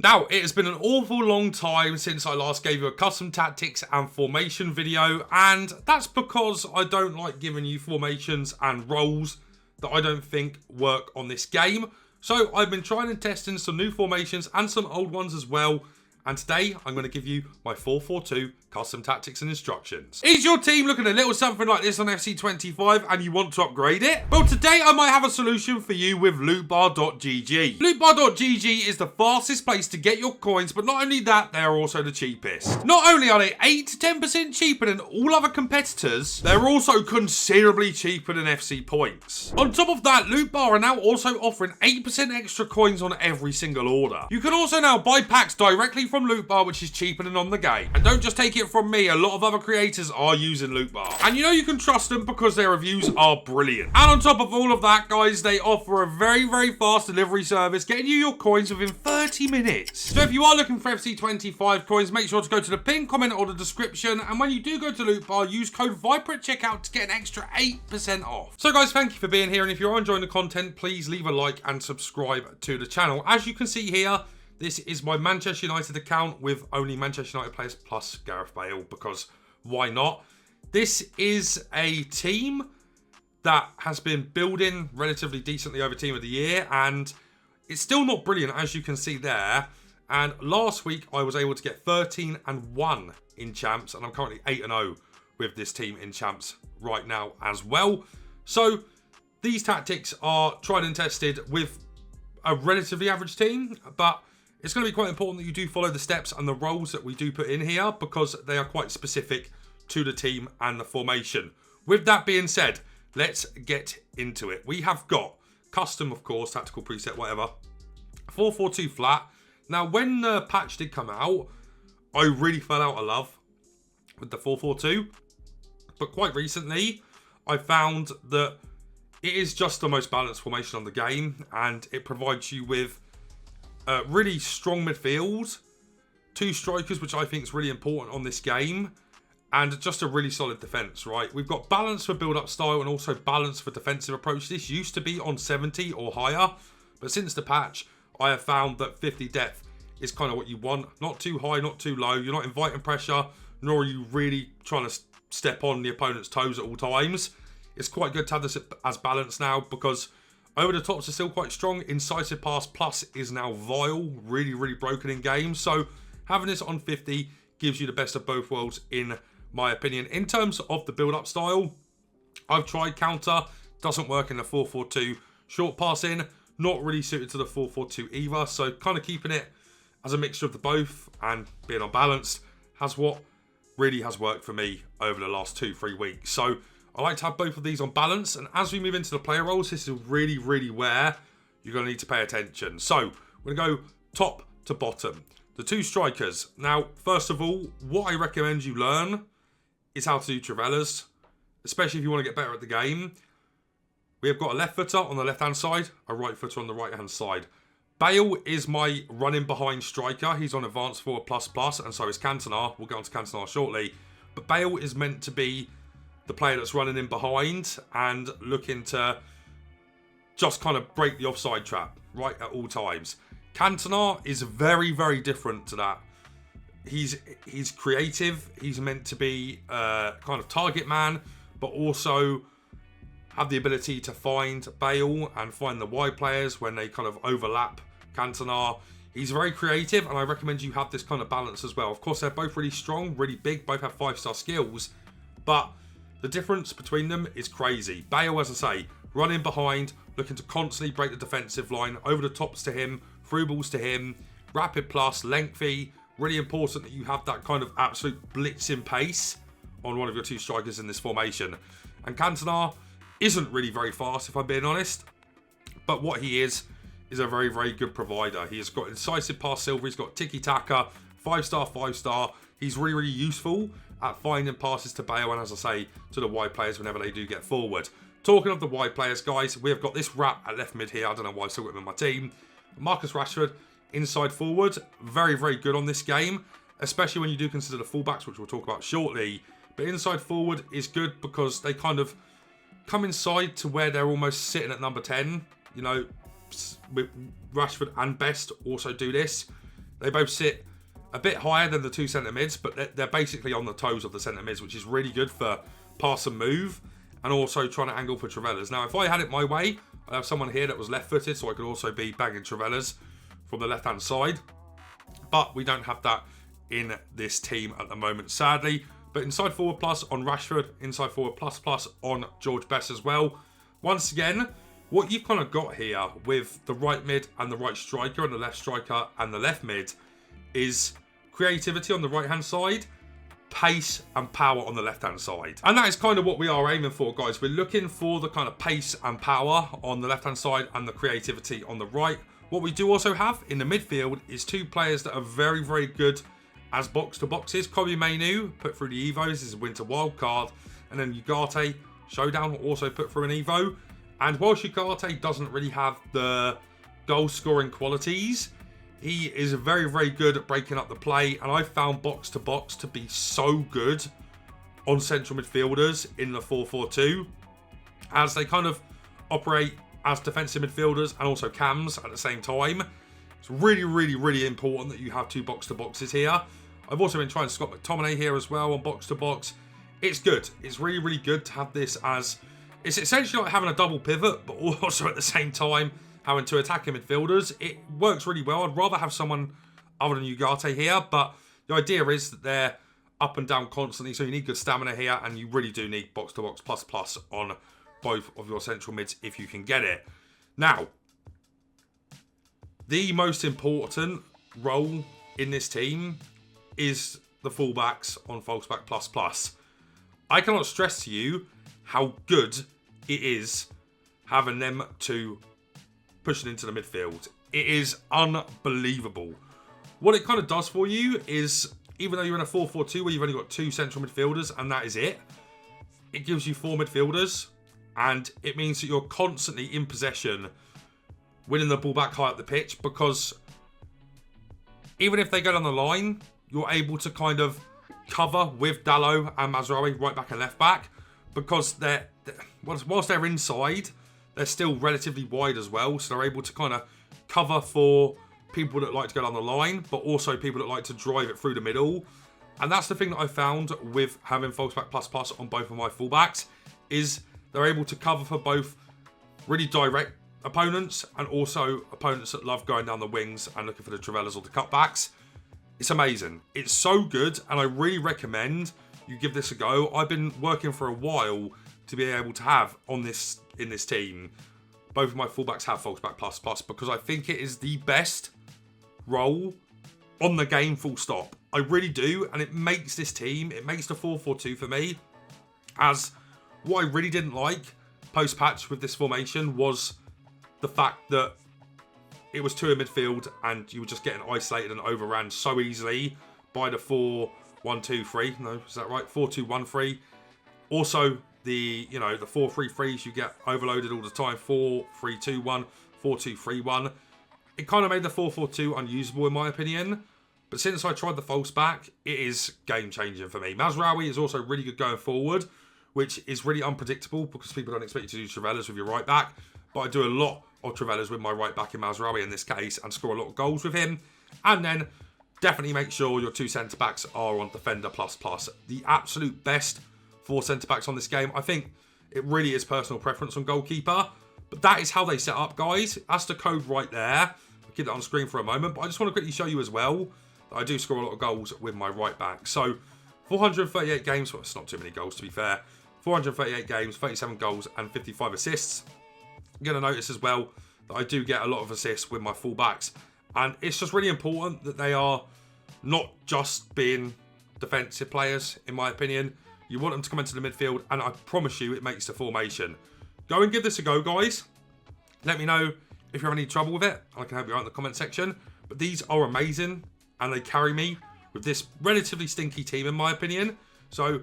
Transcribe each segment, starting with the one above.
Now, it has been an awful long time since I last gave you a custom tactics and formation video, and that's because I don't like giving you formations and roles that I don't think work on this game. So I've been trying and testing some new formations and some old ones as well. And today, I'm going to give you my 4-4-2 custom tactics and instructions. Is your team looking a little something like this on FC25 and you want to upgrade it? Well, today I might have a solution for you with lootbar.gg. Lootbar.gg is the fastest place to get your coins, but not only that, they are also the cheapest. Not only are they 8 to 10% cheaper than all other competitors, they're also considerably cheaper than FC points. On top of that, Lootbar are now also offering 8% extra coins on every single order. You can also now buy packs directly from Lootbar, which is cheaper than on the game. And don't just take it from me, a lot of other creators are using Lootbar. And you know you can trust them because their reviews are brilliant. And on top of all of that, guys, they offer a very, very fast delivery service, getting you your coins within 30 minutes. So if you are looking for FC25 coins, make sure to go to the pinned comment or the description. And when you do go to Lootbar, use code VIPER at checkout to get an extra 8% off. So guys, thank you for being here. And if you're enjoying the content, please leave a like and subscribe to the channel. As you can see here, this is my Manchester United account with only Manchester United players plus Gareth Bale, because why not? This is a team that has been building relatively decently over Team of the Year, and it's still not brilliant, as you can see there. And last week, I was able to get 13-1 in Champs, and I'm currently 8-0 with this team in Champs right now as well. So these tactics are tried and tested with a relatively average team, but it's going to be quite important that you do follow the steps and the roles that we do put in here, because they are quite specific to the team and the formation. With that being said, let's get into it. We have got custom, of course, tactical preset, whatever, 4-4-2 flat. Now, when the patch did come out, I really fell out of love with the 4-4-2. But quite recently, I found that it is just the most balanced formation on the game, and it provides you with really strong midfield, 2 strikers, which I think is really important on this game, and just a really solid defence, right? We've got balance for build-up style and also balance for defensive approach. This used to be on 70 or higher, but since the patch, I have found that 50 depth is kind of what you want. Not too high, not too low. You're not inviting pressure, nor are you really trying to step on the opponent's toes at all times. It's quite good to have this as balance now, because over the tops are still quite strong. Incisive pass plus is now vile. Really, really broken in games. So having this on 50 gives you the best of both worlds, in my opinion. In terms of the build-up style, I've tried counter. Doesn't work in the 4-4-2. Short passing, not really suited to the 4-4-2 either. So kind of keeping it as a mixture of the both and being unbalanced has what really has worked for me over the last 2-3 weeks. So I like to have both of these on balance, and as we move into the player roles, this is really, really where you're going to need to pay attention. So we're going to go top to bottom. The 2 strikers. Now, first of all, what I recommend you learn is how to do Trivellas, especially if you want to get better at the game. We have got a left footer on the left-hand side, a right footer on the right-hand side. Bale is my running behind striker. He's on advanced forward plus, and so is Cantona. We'll get on to Cantona shortly. But Bale is meant to be the player that's running in behind and looking to just kind of break the offside trap right at all times. Cantona is very, very different to that. He's creative. He's meant to be kind of target man, but also have the ability to find Bale and find the wide players when they kind of overlap Cantona. He's very creative, and I recommend you have this kind of balance as well. Of course, they're both really strong, really big, both have 5-star skills, but the difference between them is crazy. Bale, as I say, running behind, looking to constantly break the defensive line, over the tops to him, through balls to him, rapid plus, lengthy. Really important that you have that kind of absolute blitzing pace on one of your 2 strikers in this formation. And Cantona isn't really very fast, if I'm being honest, but what he is a very, very good provider. He has got incisive pass silver, he's got tiki-taka, 5-star, 5-star. He's really, really useful at finding passes to Bale and, as I say, to the wide players whenever they do get forward. Talking of the wide players, guys, we have got this rat at left mid here. I don't know why I still got him in my team. Marcus Rashford, inside forward. Very, very good on this game, especially when you do consider the fullbacks, which we'll talk about shortly. But inside forward is good because they kind of come inside to where they're almost sitting at number 10. You know, with Rashford and Best also do this. They both sit a bit higher than the two centre mids, but they're basically on the toes of the centre mids, which is really good for pass and move, and also trying to angle for Trivellas. Now, if I had it my way, I'd have someone here that was left-footed, so I could also be banging Trivellas from the left-hand side. But we don't have that in this team at the moment, sadly. But inside forward plus on Rashford, inside forward plus plus on George Best as well. Once again, what you've kind of got here with the right mid and the right striker and the left striker and the left mid is creativity on the right-hand side, pace and power on the left-hand side. And that is kind of what we are aiming for, guys. We're looking for the kind of pace and power on the left-hand side and the creativity on the right. What we do also have in the midfield is two players that are very, very good as box-to-boxes. Kobe Mainu, put through the Evos, is a winter wild card. And then Ugarte, Showdown, also put through an Evo. And whilst Ugarte doesn't really have the goal-scoring qualities, he is very, very good at breaking up the play. And I found box-to-box to be so good on central midfielders in the 4-4-2, as they kind of operate as defensive midfielders and also cams at the same time. It's really, really, really important that you have two box-to-boxes here. I've also been trying Scott McTominay here as well on box-to-box. It's good. It's really, really good to have this as... It's essentially like having a double pivot, but also at the same time having two attacking midfielders. It works really well. I'd rather have someone other than Ugarte here, but the idea is that they're up and down constantly, so you need good stamina here, and you really do need box-to-box plus plus on both of your central mids if you can get it. Now, the most important role in this team is the fullbacks on fullback plus plus. I cannot stress to you how good it is having them two pushing into the midfield. It is unbelievable. What it kind of does for you is, even though you're in a 4-4-2 where you've only got two central midfielders and that is it, it gives you four midfielders, and it means that you're constantly in possession, winning the ball back high up the pitch, because even if they go down the line, you're able to kind of cover with Dalot and Mazraoui right back and left back, because whilst they're inside, they're still relatively wide as well, so they're able to kind of cover for people that like to go down the line, but also people that like to drive it through the middle. And that's the thing that I found with having fullback plus plus on both of my fullbacks, is they're able to cover for both really direct opponents and also opponents that love going down the wings and looking for the Trivellas or the cutbacks. It's amazing. It's so good, and I really recommend you give this a go. I've been working for a while to be able to have in this team. Both of my fullbacks have fullback plus plus, because I think it is the best role on the game, full stop. I really do, and it makes this team, it makes the 4-4-2 for me. As what I really didn't like post-patch with this formation was the fact that it was two in midfield and you were just getting isolated and overran so easily by the 4-1-2-3. No, is that right? 4-2-1-3. Also, the 4-3-3s, you get overloaded all the time. 4-3-2-1, 4-2-3-1. It kind of made the 4-4-2 unusable in my opinion. But since I tried the false back, it is game-changing for me. Mazraoui is also really good going forward, which is really unpredictable because people don't expect you to do Trivellas with your right back. But I do a lot of Trivellas with my right back in Mazraoui in this case and score a lot of goals with him. And then definitely make sure your two centre-backs are on defender plus plus. The absolute best four centre-backs on this game. I think it really is personal preference on goalkeeper. But that is how they set up, guys. That's the code right there. I'll keep that on screen for a moment. But I just want to quickly show you as well that I do score a lot of goals with my right back. So 438 games. Well, it's not too many goals to be fair. 438 games, 37 goals and 55 assists. You're going to notice as well that I do get a lot of assists with my fullbacks. And it's just really important that they are not just being defensive players, in my opinion. You want them to come into the midfield, and I promise you it makes the formation. Go and give this a go, guys. Let me know if you're having any trouble with it. I can help you out in the comment section. But these are amazing, and they carry me with this relatively stinky team, in my opinion. So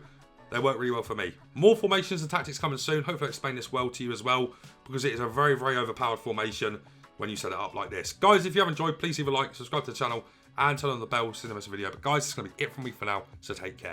they work really well for me. More formations and tactics coming soon. Hopefully I explain this well to you as well, because it is a very, very overpowered formation when you set it up like this. Guys, if you have enjoyed, please leave a like, subscribe to the channel, and turn on the bell to see the next video. But guys, it's going to be it from me for now, so take care.